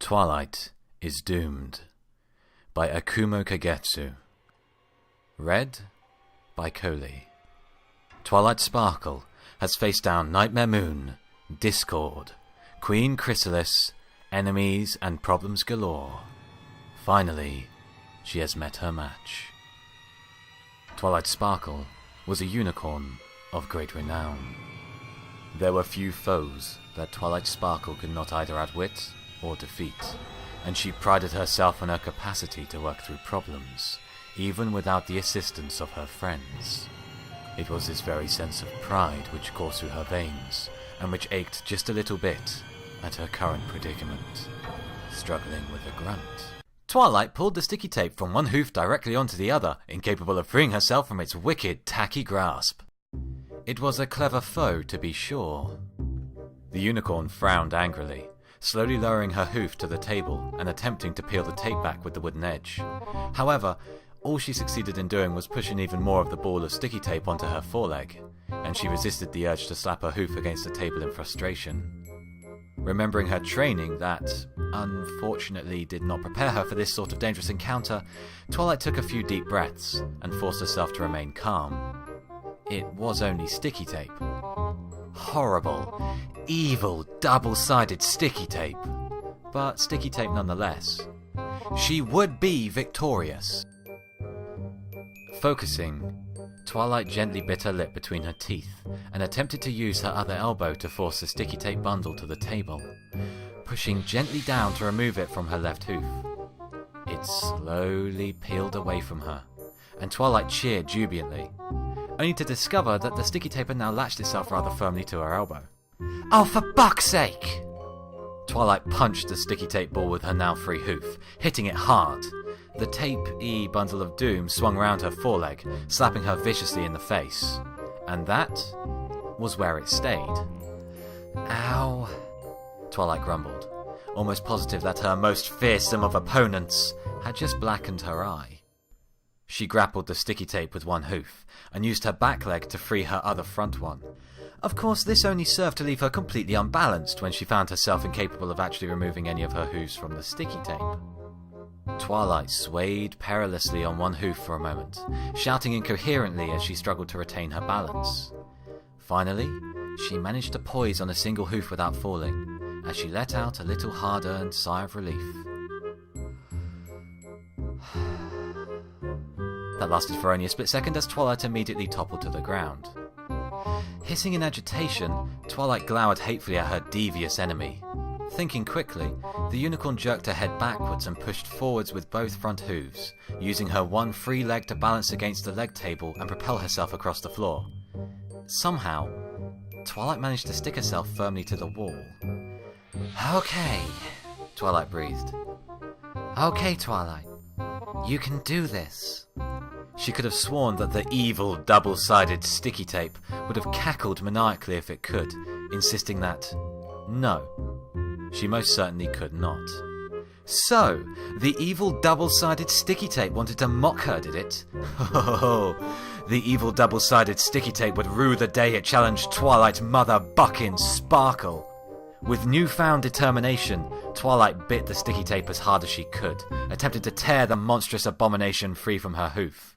Twilight is Doomed by Akumo Kagetsu. Read by Coley. Twilight Sparkle has faced down Nightmare Moon, Discord, Queen Chrysalis, enemies and problems galore. Finally, she has met her match. Twilight Sparkle was a unicorn of great renown. There were few foes that Twilight Sparkle could not either outwit or defeat, and she prided herself on her capacity to work through problems, even without the assistance of her friends. It was this very sense of pride which coursed through her veins, and which ached just a little bit at her current predicament, struggling with a grunt. Twilight pulled the sticky tape from one hoof directly onto the other, incapable of freeing herself from its wicked, tacky grasp. It was a clever foe, to be sure. The unicorn frowned angrily, slowly lowering her hoof to the table and attempting to peel the tape back with the wooden edge. However, all she succeeded in doing was pushing even more of the ball of sticky tape onto her foreleg, and she resisted the urge to slap her hoof against the table in frustration. Remembering her training that, unfortunately, did not prepare her for this sort of dangerous encounter, Twilight took a few deep breaths and forced herself to remain calm. It was only sticky tape. Horrible, evil, double-sided sticky tape. But sticky tape nonetheless. She would be victorious. Focusing, Twilight gently bit her lip between her teeth and attempted to use her other elbow to force the sticky tape bundle to the table, pushing gently down to remove it from her left hoof. It slowly peeled away from her, and Twilight cheered jubilantly, only to discover that the sticky tape had now latched itself rather firmly to her elbow. "Oh, for buck's sake!" Twilight punched the sticky tape ball with her now free hoof, hitting it hard. The tape-y bundle of doom swung round her foreleg, slapping her viciously in the face. And that was where it stayed. "Ow," Twilight grumbled, almost positive that her most fearsome of opponents had just blackened her eye. She grappled the sticky tape with one hoof, and used her back leg to free her other front one. Of course, this only served to leave her completely unbalanced when she found herself incapable of actually removing any of her hooves from the sticky tape. Twilight swayed perilously on one hoof for a moment, shouting incoherently as she struggled to retain her balance. Finally, she managed to poise on a single hoof without falling, as she let out a little hard-earned sigh of relief. That lasted for only a split second as Twilight immediately toppled to the ground. Hissing in agitation, Twilight glowered hatefully at her devious enemy. Thinking quickly, the unicorn jerked her head backwards and pushed forwards with both front hooves, using her one free leg to balance against the leg table and propel herself across the floor. Somehow, Twilight managed to stick herself firmly to the wall. "Okay," Twilight breathed. "Okay, Twilight. You can do this." She could have sworn that the evil, double-sided sticky tape would have cackled maniacally if it could, insisting that, no, she most certainly could not. So, the evil, double-sided sticky tape wanted to mock her, did it? Oh, the evil, double-sided sticky tape would rue the day it challenged Twilight Muthabuckin Sparkle. With newfound determination, Twilight bit the sticky tape as hard as she could, attempting to tear the monstrous abomination free from her hoof.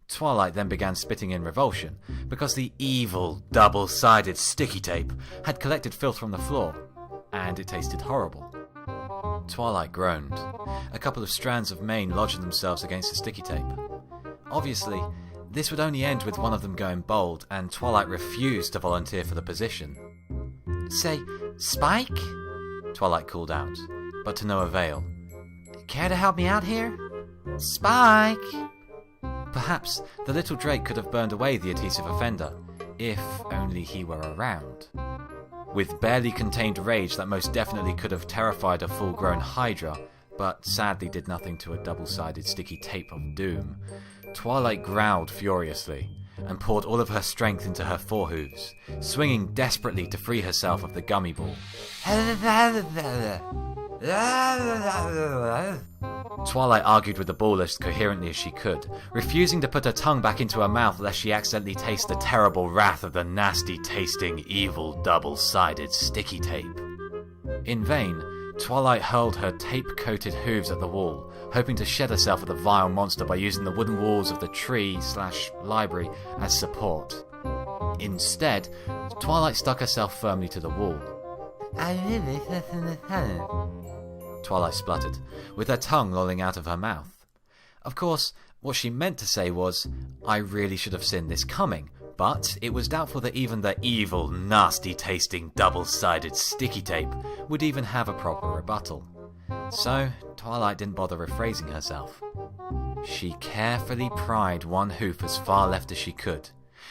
Twilight then began spitting in revulsion, because the evil, double-sided sticky tape had collected filth from the floor, and it tasted horrible. Twilight groaned. A couple of strands of mane lodged themselves against the sticky tape. Obviously, this would only end with one of them going bald, and Twilight refused to volunteer for the position. "Say, Spike?" Twilight called out, but to no avail. "Care to help me out here? Spike?" Perhaps the little Drake could have burned away the adhesive offender, if only he were around. With barely contained rage that most definitely could have terrified a full-grown Hydra, but sadly did nothing to a double-sided sticky tape of doom, Twilight growled furiously, and poured all of her strength into her forehooves, swinging desperately to free herself of the gummy ball. Twilight argued with the ball as coherently as she could, refusing to put her tongue back into her mouth lest she accidentally taste the terrible wrath of the nasty-tasting, evil, double-sided sticky tape. In vain, Twilight hurled her tape-coated hooves at the wall, hoping to shed herself at the vile monster by using the wooden walls of the tree/library as support. Instead, Twilight stuck herself firmly to the wall. Twilight spluttered, with her tongue lolling out of her mouth. Of course, what she meant to say was, "I really should have seen this coming," but it was doubtful that even the evil, nasty-tasting, double-sided sticky tape would even have a proper rebuttal. So, Twilight didn't bother rephrasing herself. She carefully pried one hoof as far left as she could,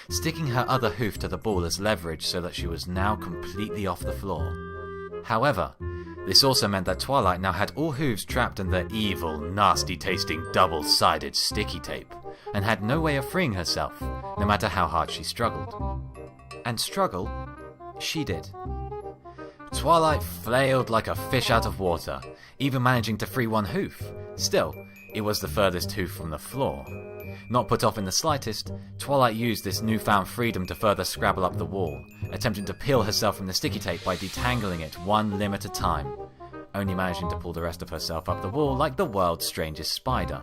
sticking her other hoof to the ball as leverage so that she was now completely off the floor. However, this also meant that Twilight now had all hooves trapped in the evil, nasty-tasting, double-sided sticky tape, and had no way of freeing herself, no matter how hard she struggled. And struggle, she did. Twilight flailed like a fish out of water, even managing to free one hoof. Still, it was the furthest hoof from the floor. Not put off in the slightest, Twilight used this newfound freedom to further scrabble up the wall, attempting to peel herself from the sticky tape by detangling it one limb at a time, only managing to pull the rest of herself up the wall like the world's strangest spider.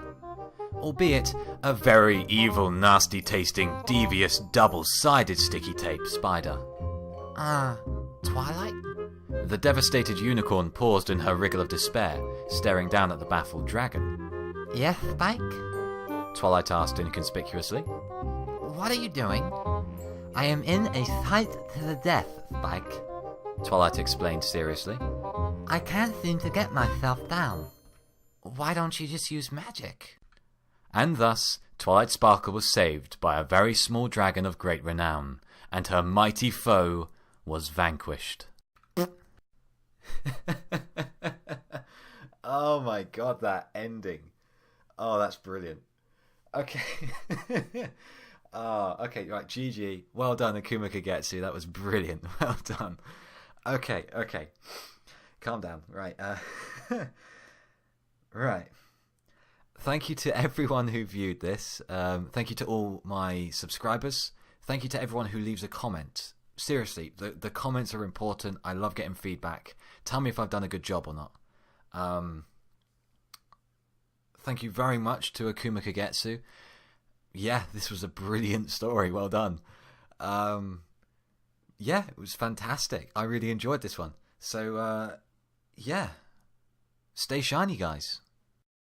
Albeit a very evil, nasty-tasting, devious, double-sided sticky tape spider. Twilight? The devastated unicorn paused in her wriggle of despair, staring down at the baffled dragon. Yes, Spike? Twilight asked inconspicuously. What are you doing? I am in a fight to the death, Spike. Twilight explained seriously. I can't seem to get myself down. Why don't you just use magic? And thus, Twilight Sparkle was saved by a very small dragon of great renown, and her mighty foe was vanquished. Oh my god, that ending. Oh, that's brilliant. Okay. Okay, right, GG. Well done, Akuma Kagetsu. That was brilliant. Well done. Okay. Calm down. Right. Right. Thank you to everyone who viewed this. Thank you to all my subscribers. Thank you to everyone who leaves a comment. Seriously, the comments are important. I love getting feedback. Tell me if I've done a good job or not. Thank you very much to Akuma Kagetsu. Yeah, this was a brilliant story. Well done. Yeah, it was fantastic. I really enjoyed this one. So, yeah. Stay shiny, guys.